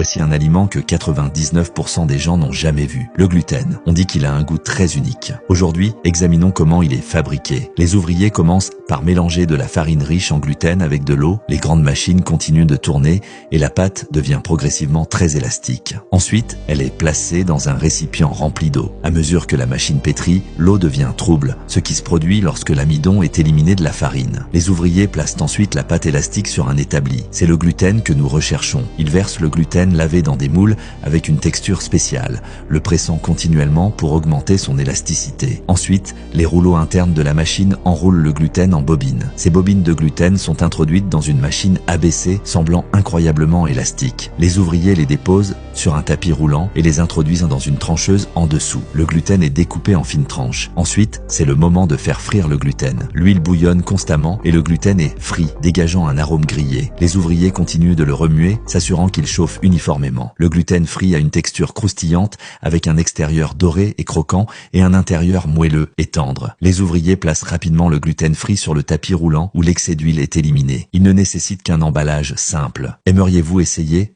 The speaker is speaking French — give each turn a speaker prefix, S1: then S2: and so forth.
S1: Voici un aliment que 99% des gens n'ont jamais vu, le gluten. On dit qu'il a un goût très unique. Aujourd'hui, examinons comment il est fabriqué. Les ouvriers commencent par mélanger de la farine riche en gluten avec de l'eau. Les grandes machines continuent de tourner et la pâte devient progressivement très élastique. Ensuite, elle est placée dans un récipient rempli d'eau. À mesure que la machine pétrit, l'eau devient trouble, ce qui se produit lorsque l'amidon est éliminé de la farine. Les ouvriers placent ensuite la pâte élastique sur un établi. C'est le gluten que nous recherchons. Ils versent le gluten lavé dans des moules avec une texture spéciale, le pressant continuellement pour augmenter son élasticité. Ensuite, les rouleaux internes de la machine enroulent le gluten en bobines. Ces bobines de gluten sont introduites dans une machine abaissée semblant incroyablement élastique. Les ouvriers les déposent sur un tapis roulant et les introduisent dans une trancheuse en dessous. Le gluten est découpé en fines tranches. Ensuite, c'est le moment de faire frire le gluten. L'huile bouillonne constamment et le gluten est frit, dégageant un arôme grillé. Les ouvriers continuent de le remuer, s'assurant qu'il chauffe uniformément. Le gluten frit a une texture croustillante avec un extérieur doré et croquant et un intérieur moelleux et tendre. Les ouvriers placent rapidement le gluten frit sur le tapis roulant où l'excès d'huile est éliminé. Il ne nécessite qu'un emballage simple. Aimeriez-vous essayer ?